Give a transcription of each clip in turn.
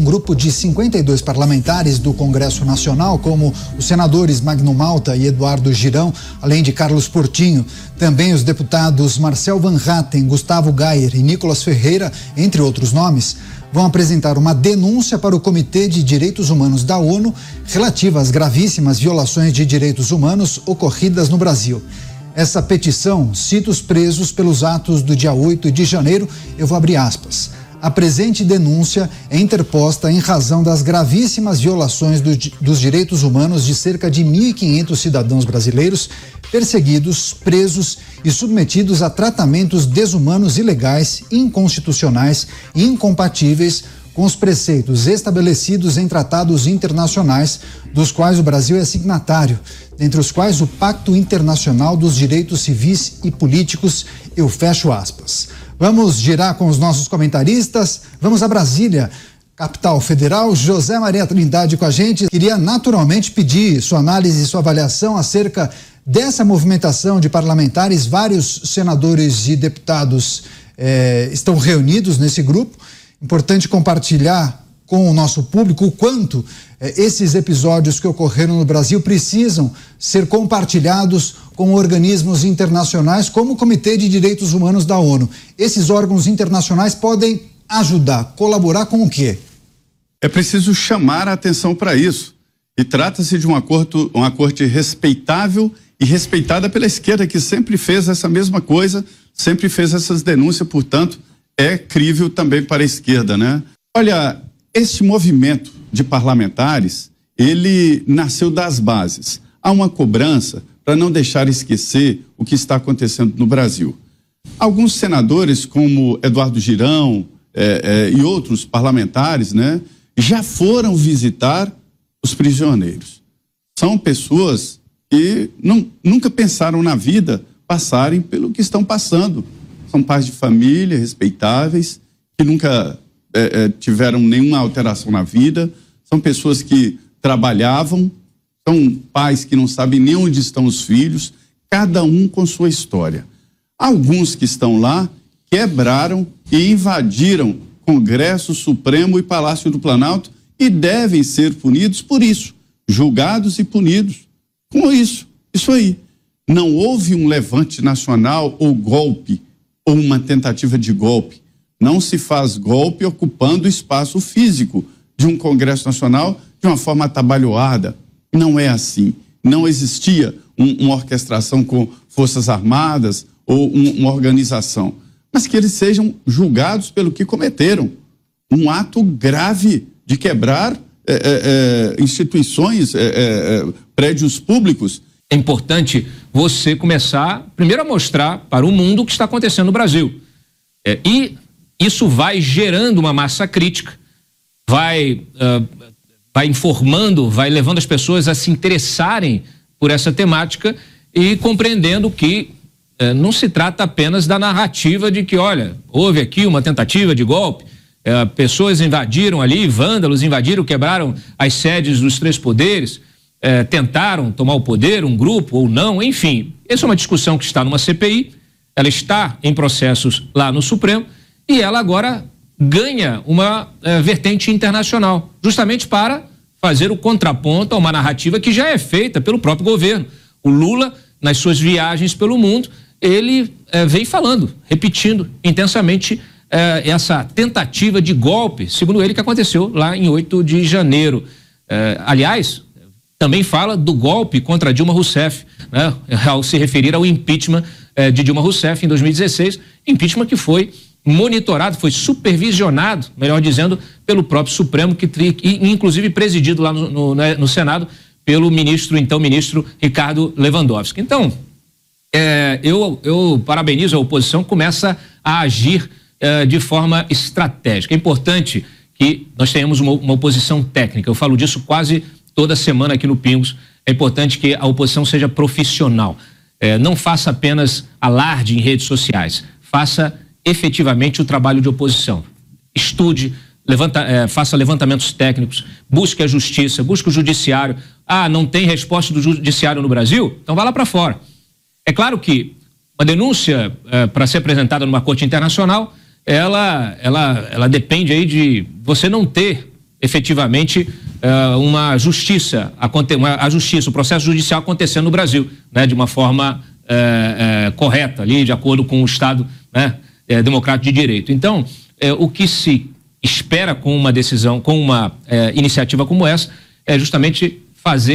Um grupo de 52 parlamentares do Congresso Nacional, como os senadores Magno Malta e Eduardo Girão, além de Carlos Portinho, também os deputados Marcel Van Hatten, Gustavo Gayer e Nicolas Ferreira, entre outros nomes, vão apresentar uma denúncia para o Comitê de Direitos Humanos da ONU relativa às gravíssimas violações de direitos humanos ocorridas no Brasil. Essa petição cita os presos pelos atos do dia 8 de janeiro, eu vou abrir aspas. A presente denúncia é interposta em razão das gravíssimas violações dos direitos humanos de cerca de 1.500 cidadãos brasileiros perseguidos, presos e submetidos a tratamentos desumanos, ilegais, inconstitucionais e incompatíveis com os preceitos estabelecidos em tratados internacionais, dos quais o Brasil é signatário, dentre os quais o Pacto Internacional dos Direitos Civis e Políticos, eu fecho aspas. Vamos girar com os nossos comentaristas, vamos a Brasília, capital federal. José Maria Trindade com a gente. Queria naturalmente pedir sua análise e sua avaliação acerca dessa movimentação de parlamentares. Vários senadores e deputados estão reunidos nesse grupo. Importante compartilhar com o nosso público o quanto esses episódios que ocorreram no Brasil precisam ser compartilhados com organismos internacionais como o Comitê de Direitos Humanos da ONU. Esses órgãos internacionais podem ajudar, colaborar com o quê? É preciso chamar a atenção para isso. E trata-se de uma corte respeitável e respeitada pela esquerda, que sempre fez essa mesma coisa, sempre fez essas denúncias, portanto, é crível também para a esquerda, né? Olha, este movimento de parlamentares, ele nasceu das bases. Há uma cobrança para não deixar esquecer o que está acontecendo no Brasil. Alguns senadores, como Eduardo Girão e outros parlamentares, né, já foram visitar os prisioneiros. São pessoas que nunca pensaram na vida passarem pelo que estão passando. São pais de família respeitáveis, que nunca tiveram nenhuma alteração na vida, são pessoas que trabalhavam, são pais que não sabem nem onde estão os filhos, cada um com sua história. Alguns que estão lá quebraram e invadiram Congresso Supremo e Palácio do Planalto e devem ser punidos por isso, julgados e punidos com isso aí. Não houve um levante nacional ou golpe, ou uma tentativa de golpe. Não se faz golpe ocupando o espaço físico de um Congresso Nacional de uma forma atabalhoada. Não é assim. Não existia uma orquestração com Forças Armadas ou uma organização. Mas que eles sejam julgados pelo que cometeram. Um ato grave de quebrar instituições, prédios públicos. É importante você começar, primeiro, a mostrar para o mundo o que está acontecendo no Brasil. E isso vai gerando uma massa crítica, vai informando, vai levando as pessoas a se interessarem por essa temática e compreendendo que não se trata apenas da narrativa de que, olha, houve aqui uma tentativa de golpe, pessoas invadiram ali, vândalos invadiram, quebraram as sedes dos três poderes, tentaram tomar o poder, um grupo ou não, enfim. Essa é uma discussão que está numa CPI, ela está em processos lá no Supremo e ela agora ganha uma vertente internacional, justamente para fazer o contraponto a uma narrativa que já é feita pelo próprio governo. O Lula, nas suas viagens pelo mundo, ele vem falando, repetindo intensamente essa tentativa de golpe, segundo ele, que aconteceu lá em 8 de janeiro. Aliás, também fala do golpe contra Dilma Rousseff, né, ao se referir ao impeachment de Dilma Rousseff em 2016, impeachment que foi monitorado, foi supervisionado, melhor dizendo, pelo próprio Supremo, que inclusive presidido lá no Senado pelo então ministro Ricardo Lewandowski. Então, eu parabenizo a oposição, começa a agir de forma estratégica. É importante que nós tenhamos uma oposição técnica, eu falo disso quase toda semana aqui no Pingos. É importante que a oposição seja profissional, não faça apenas alarde em redes sociais, faça efetivamente o trabalho de oposição. Estude, faça levantamentos técnicos, busque a justiça, busque o judiciário. Não tem resposta do judiciário no Brasil? Então vá lá para fora. É claro que uma denúncia para ser apresentada numa corte internacional, ela depende aí de você não ter efetivamente uma justiça, o processo judicial acontecendo no Brasil, né, de uma forma correta ali, de acordo com o Estado, né, democrático de direito. Então, o que se espera com uma decisão, com uma iniciativa como essa, é justamente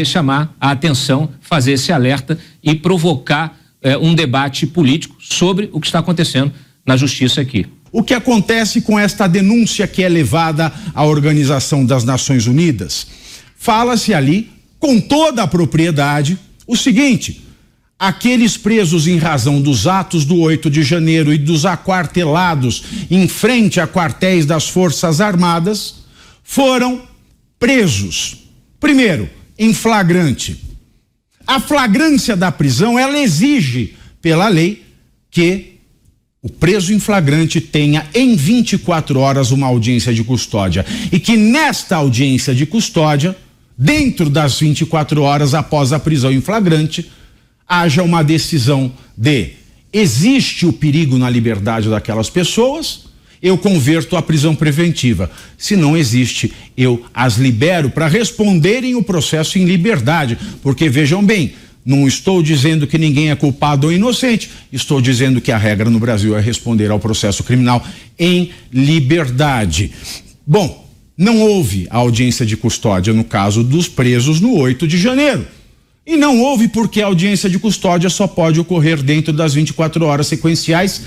chamar a atenção, fazer esse alerta e provocar um debate político sobre o que está acontecendo na justiça aqui. O que acontece com esta denúncia que é levada à Organização das Nações Unidas? Fala-se ali, com toda a propriedade, o seguinte: aqueles presos em razão dos atos do 8 de janeiro e dos aquartelados em frente a quartéis das Forças Armadas foram presos. Primeiro, em flagrante. A flagrância da prisão, ela exige, pela lei, que o preso em flagrante tenha em 24 horas uma audiência de custódia e que nesta audiência de custódia, dentro das 24 horas após a prisão em flagrante, haja uma decisão de existe o perigo na liberdade daquelas pessoas, eu converto a prisão preventiva. Se não existe, eu as libero para responderem o processo em liberdade, porque vejam bem, não estou dizendo que ninguém é culpado ou inocente, estou dizendo que a regra no Brasil é responder ao processo criminal em liberdade. Bom, não houve a audiência de custódia no caso dos presos no 8 de janeiro. E não houve porque a audiência de custódia só pode ocorrer dentro das 24 horas sequenciais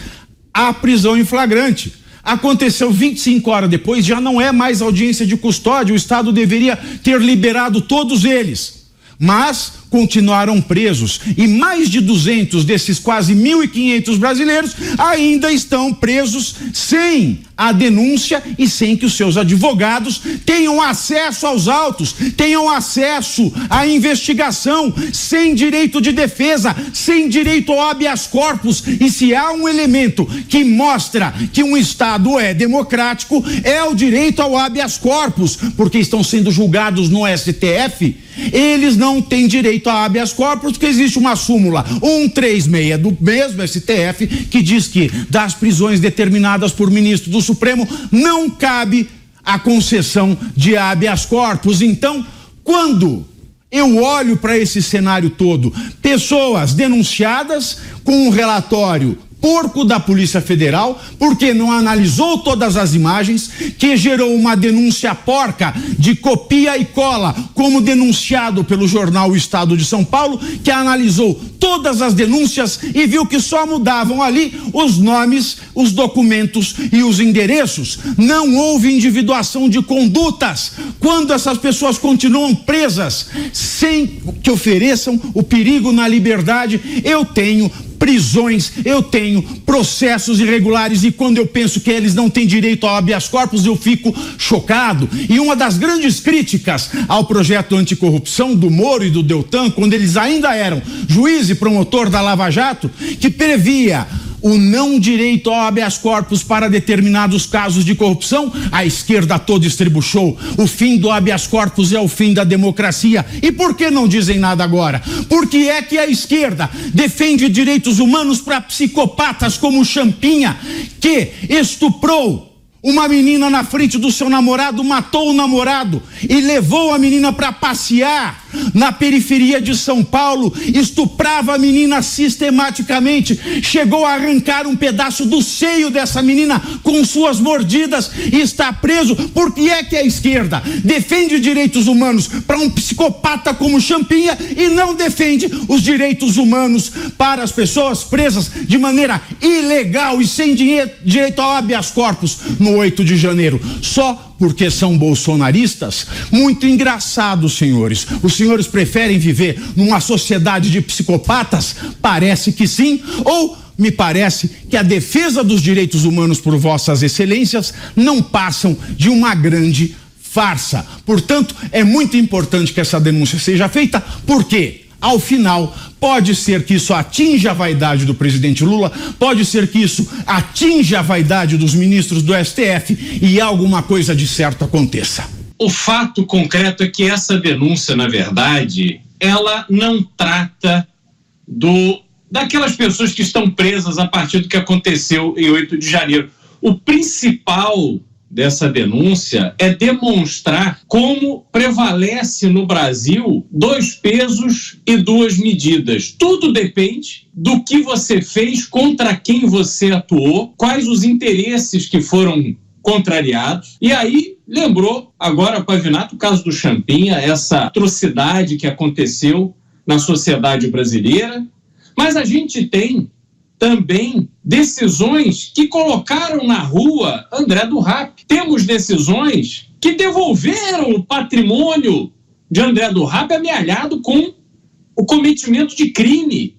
à prisão em flagrante. Aconteceu 25 horas depois, já não é mais audiência de custódia, o Estado deveria ter liberado todos eles. Mas continuaram presos e mais de 200 desses quase 1.500 brasileiros ainda estão presos sem a denúncia e sem que os seus advogados tenham acesso aos autos, tenham acesso à investigação, sem direito de defesa, sem direito ao habeas corpus. E se há um elemento que mostra que um Estado é democrático, é o direito ao habeas corpus, porque estão sendo julgados no STF, eles não têm direito a habeas corpus, porque existe uma súmula 136 do mesmo STF que diz que das prisões determinadas por ministro do Supremo não cabe a concessão de habeas corpus. Então, quando eu olho para esse cenário todo, pessoas denunciadas com um relatório porco da Polícia Federal, porque não analisou todas as imagens, que gerou uma denúncia porca de copia e cola, como denunciado pelo jornal O Estado de São Paulo, que analisou todas as denúncias e viu que só mudavam ali os nomes, os documentos e os endereços. Não houve individuação de condutas. Quando essas pessoas continuam presas sem que ofereçam o perigo na liberdade, eu tenho prisões, eu tenho processos irregulares, e quando eu penso que eles não têm direito ao habeas corpus, eu fico chocado. E uma das grandes críticas ao projeto anticorrupção do Moro e do Deltan, quando eles ainda eram juiz e promotor da Lava Jato, que previa o não direito ao habeas corpus para determinados casos de corrupção, a esquerda toda estribuchou. O fim do habeas corpus é o fim da democracia. E por que não dizem nada agora? Porque é que a esquerda defende direitos humanos para psicopatas como Champinha, que estuprou uma menina na frente do seu namorado, matou o namorado e levou a menina para passear na periferia de São Paulo, estuprava a menina sistematicamente, chegou a arrancar um pedaço do seio dessa menina com suas mordidas e está preso. Por que é que a esquerda defende direitos humanos para um psicopata como Champinha e não defende os direitos humanos para as pessoas presas de maneira ilegal e sem direito ao habeas corpus no 8 de janeiro? Só porque são bolsonaristas? Muito engraçado, senhores. Os senhores preferem viver numa sociedade de psicopatas? Parece que sim. Ou me parece que a defesa dos direitos humanos por vossas excelências não passam de uma grande farsa. Portanto, é muito importante que essa denúncia seja feita, porque ao final, pode ser que isso atinja a vaidade do presidente Lula, pode ser que isso atinja a vaidade dos ministros do STF e alguma coisa de certo aconteça. O fato concreto é que essa denúncia, na verdade, ela não trata daquelas pessoas que estão presas a partir do que aconteceu em 8 de janeiro. O principal dessa denúncia é demonstrar como prevalece no Brasil 2 pesos e 2 medidas. Tudo depende do que você fez, contra quem você atuou, quais os interesses que foram contrariados. E aí lembrou agora, Pavinato, o caso do Champinha, essa atrocidade que aconteceu na sociedade brasileira. Mas a gente tem também decisões que colocaram na rua André do Rap. Temos decisões que devolveram o patrimônio de André do Rap amealhado com o cometimento de crime.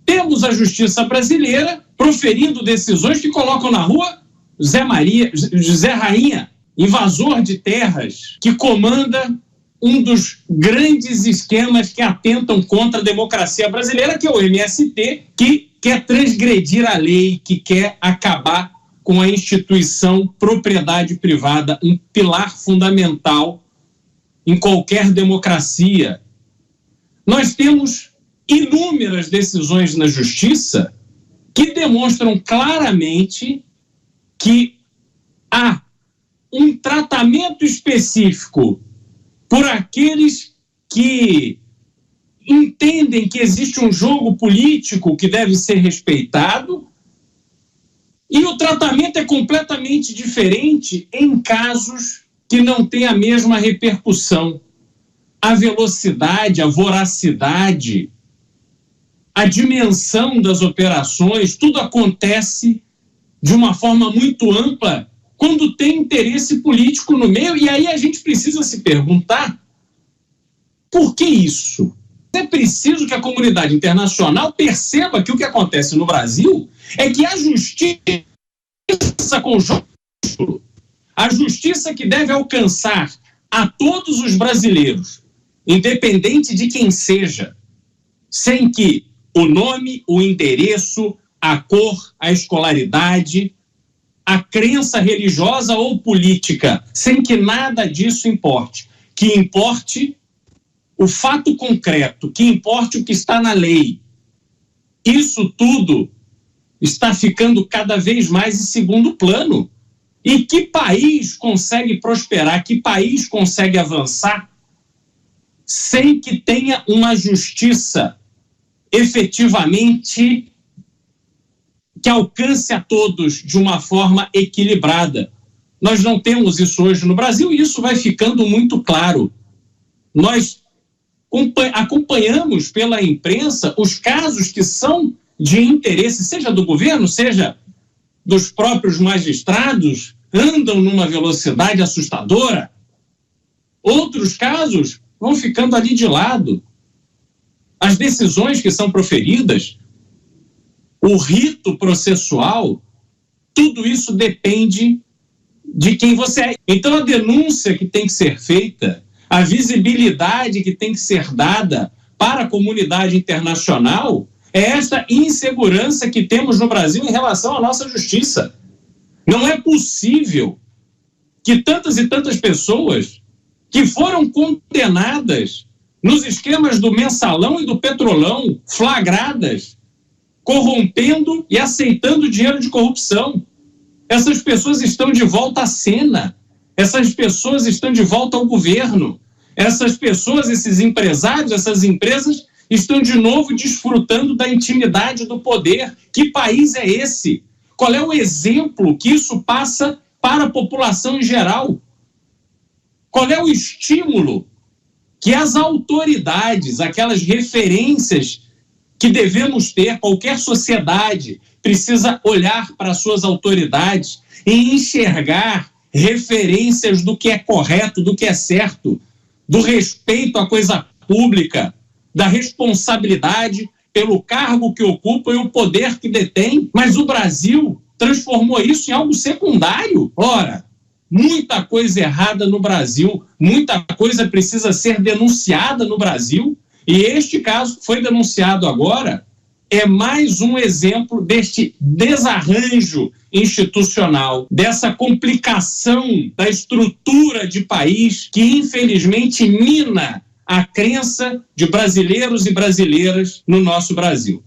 Temos a justiça brasileira proferindo decisões que colocam na rua José Rainha, invasor de terras, que comanda um dos grandes esquemas que atentam contra a democracia brasileira, que é o MST, que quer transgredir a lei, que quer acabar com a instituição propriedade privada, um pilar fundamental em qualquer democracia. Nós temos inúmeras decisões na justiça que demonstram claramente que há um tratamento específico por aqueles que entendem que existe um jogo político que deve ser respeitado, e o tratamento é completamente diferente em casos que não têm a mesma repercussão. A velocidade, a voracidade, a dimensão das operações, tudo acontece de uma forma muito ampla quando tem interesse político no meio, e aí a gente precisa se perguntar por que isso? É preciso que a comunidade internacional perceba que o que acontece no Brasil é que a justiça conjunta, a justiça que deve alcançar a todos os brasileiros, independente de quem seja, sem que o nome, o endereço, a cor, a escolaridade, a crença religiosa ou política, sem que nada disso importe. Que importe o fato concreto, que importe o que está na lei. Isso tudo está ficando cada vez mais em segundo plano. E que país consegue prosperar, que país consegue avançar sem que tenha uma justiça efetivamente que alcance a todos de uma forma equilibrada? Nós não temos isso hoje no Brasil, e isso vai ficando muito claro. Nós acompanhamos pela imprensa os casos que são de interesse, seja do governo, seja dos próprios magistrados, andam numa velocidade assustadora. Outros casos vão ficando ali de lado. As decisões que são proferidas, o rito processual, tudo isso depende de quem você é. Então a denúncia que tem que ser feita, a visibilidade que tem que ser dada para a comunidade internacional é esta insegurança que temos no Brasil em relação à nossa justiça. Não é possível que tantas e tantas pessoas que foram condenadas nos esquemas do mensalão e do petrolão, flagradas, corrompendo e aceitando dinheiro de corrupção. Essas pessoas estão de volta à cena. Essas pessoas estão de volta ao governo. Essas pessoas, esses empresários, essas empresas estão de novo desfrutando da intimidade do poder. Que país é esse? Qual é o exemplo que isso passa para a população em geral? Qual é o estímulo que as autoridades, aquelas referências que devemos ter, qualquer sociedade precisa olhar para suas autoridades e enxergar referências do que é correto, do que é certo, do respeito à coisa pública, da responsabilidade pelo cargo que ocupa e o poder que detém. Mas o Brasil transformou isso em algo secundário. Ora, muita coisa errada no Brasil, muita coisa precisa ser denunciada no Brasil, e este caso que foi denunciado agora é mais um exemplo deste desarranjo institucional, dessa complicação da estrutura de país que infelizmente mina a crença de brasileiros e brasileiras no nosso Brasil.